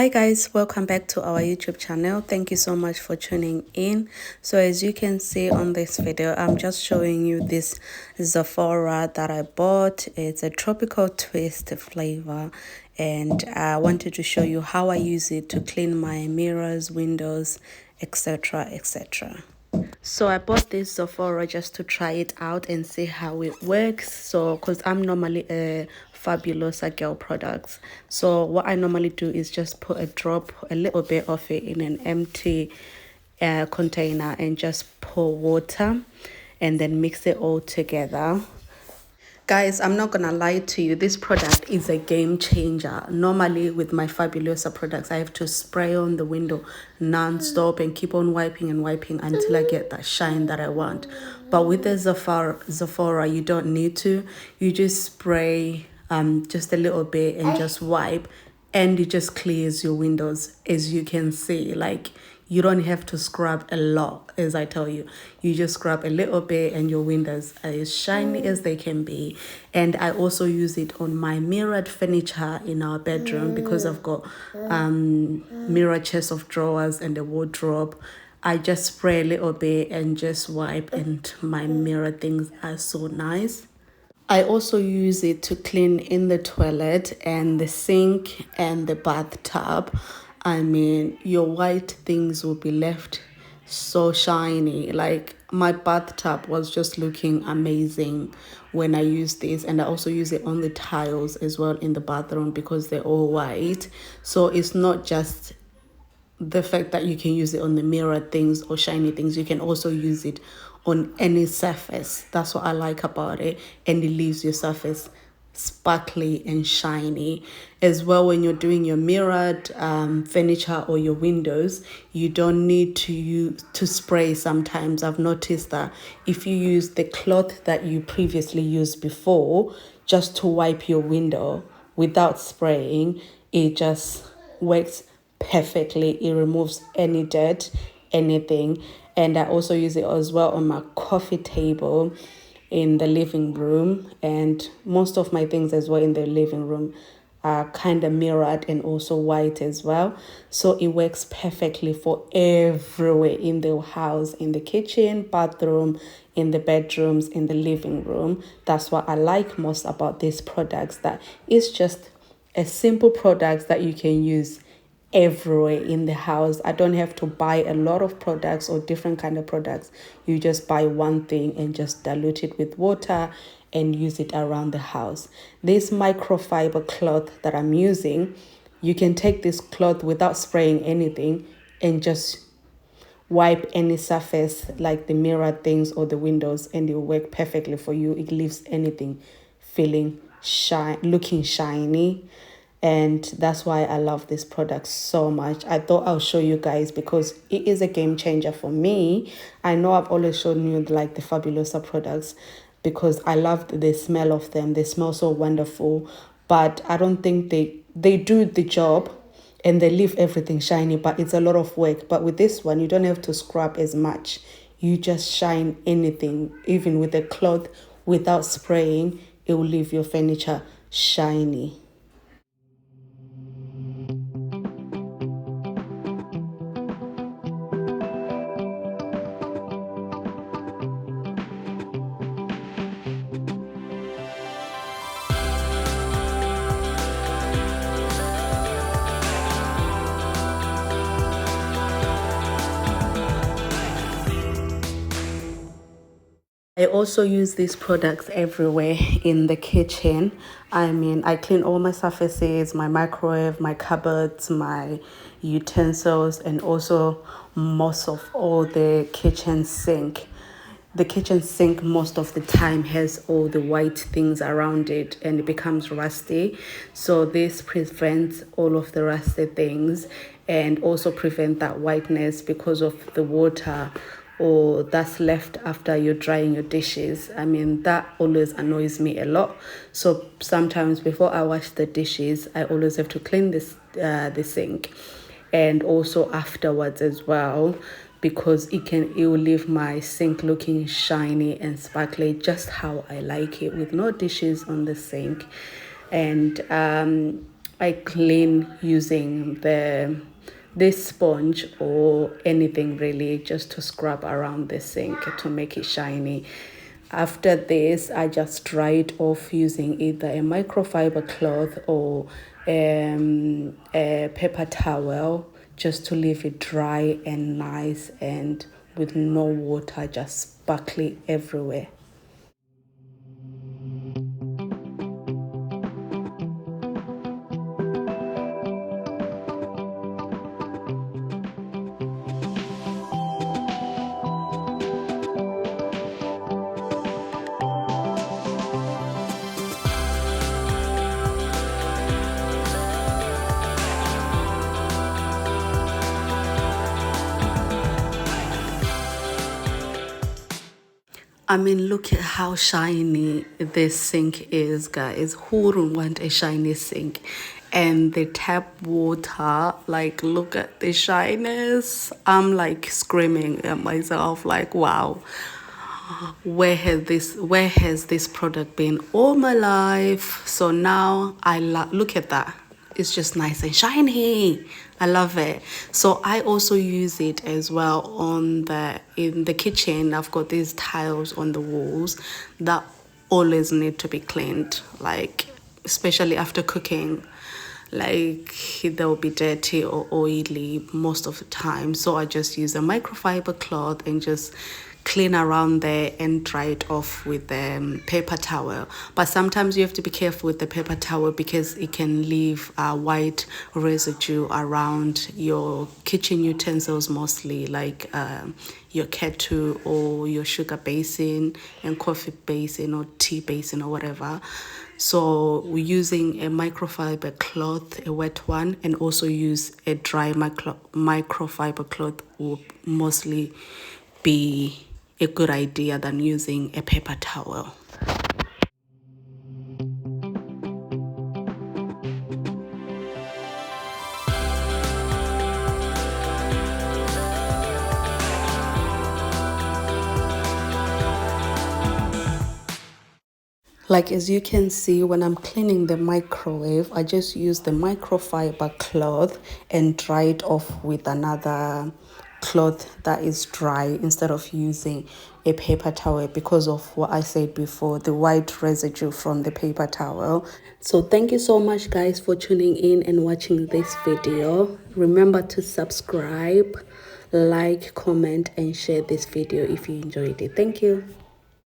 Hi guys, welcome back to our YouTube channel. Thank you so much for tuning in. So as you can see on this video, I'm just showing you this Zoflora that I bought. It's a tropical twist flavor, and I wanted to show you how I use it to clean my mirrors, windows, etc, etc. So I bought this Zoflora just to try it out and see how it works. So because I'm normally a Fabulosa girl products, so what I normally do is just put a little bit of it in an empty container and just pour water and then mix it all together. Guys, I'm not gonna lie to you, this product is a game changer. Normally with my Fabulosa products, I have to spray on the window non-stop and keep on wiping and wiping until I get that shine that I want. But with the Zoflora, you don't need to. You just spray just a little bit and just wipe, and it just clears your windows. As you can see, like, you don't have to scrub a lot, as I tell you. You just scrub a little bit and your windows are as shiny as they can be. And I also use it on my mirrored furniture in our bedroom because I've got mirror chest of drawers and a wardrobe. I just spray a little bit and just wipe, and my mirror things are so nice. I also use it to clean in the toilet and the sink and the bathtub. I mean, your white things will be left so shiny. Like, my bathtub was just looking amazing when I used this, and I also use it on the tiles as well in the bathroom because they're all white. So it's not just the fact that you can use it on the mirror things or shiny things, you can also use it on any surface. That's what I like about it, and it leaves your surface sparkly and shiny as well. When you're doing your mirrored furniture or your windows, you don't need to spray. Sometimes I've noticed that if you use the cloth that you previously used before just to wipe your window without spraying, it just works perfectly. It removes any dirt, anything. And I also use it as well on my coffee table in the living room, and most of my things as well in the living room are kind of mirrored and also white as well. So it works perfectly for everywhere in the house, in the kitchen, bathroom, in the bedrooms, in the living room. That's what I like most about these products, that it's just a simple product that you can use everywhere in the house. I don't have to buy a lot of products or different kind of products. You just buy one thing and just dilute it with water and use it around the house. This microfiber cloth that I'm using, you can take this cloth without spraying anything and just wipe any surface like the mirror things or the windows, and it will work perfectly for you. It leaves anything feeling looking shiny. And that's why I love this product so much. I thought I'll show you guys because it is a game changer for me. I know I've always shown you like the Fabulosa products because I loved the smell of them. They smell so wonderful, but I don't think they do the job and they leave everything shiny, but it's a lot of work. But with this one, you don't have to scrub as much. You just shine anything, even with a cloth, without spraying, it will leave your furniture shiny. I also use these products everywhere in the kitchen. I mean, I clean all my surfaces, my microwave, my cupboards, my utensils, and also most of all the kitchen sink. The kitchen sink most of the time has all the white things around it and it becomes rusty. So this prevents all of the rusty things and also prevent that whiteness because of the water or that's left after you're drying your dishes. I mean, that always annoys me a lot. So sometimes before I wash the dishes, I always have to clean the sink, and also afterwards as well, because it will leave my sink looking shiny and sparkly, just how I like it, with no dishes on the sink. And I clean using this sponge or anything really, just to scrub around the sink to make it shiny. After this, I just dry it off using either a microfiber cloth or a paper towel, just to leave it dry and nice and with no water, just sparkly everywhere. I mean, look at how shiny this sink is, guys. Who wouldn't want a shiny sink? And the tap water, like, look at the shyness. I'm like screaming at myself, like, wow, where has this product been all my life? So now look at that. It's just nice and shiny. I love it. So I also use it as well in the kitchen. I've got these tiles on the walls that always need to be cleaned, like especially after cooking. Like they'll be dirty or oily most of the time. So I just use a microfiber cloth and just clean around there and dry it off with the paper towel. But sometimes you have to be careful with the paper towel because it can leave white residue around your kitchen utensils, mostly like your kettle or your sugar basin and coffee basin or tea basin or whatever. So we're using a microfiber cloth, a wet one, and also use a dry microfiber cloth will mostly be a good idea than using a paper towel. Like as you can see, when I'm cleaning the microwave, I just use the microfiber cloth and dry it off with another cloth that is dry instead of using a paper towel because of what I said before, the white residue from the paper towel. So thank you so much, guys, for tuning in and watching this video. Remember to subscribe, like, comment, and share this video if you enjoyed it. Thank you.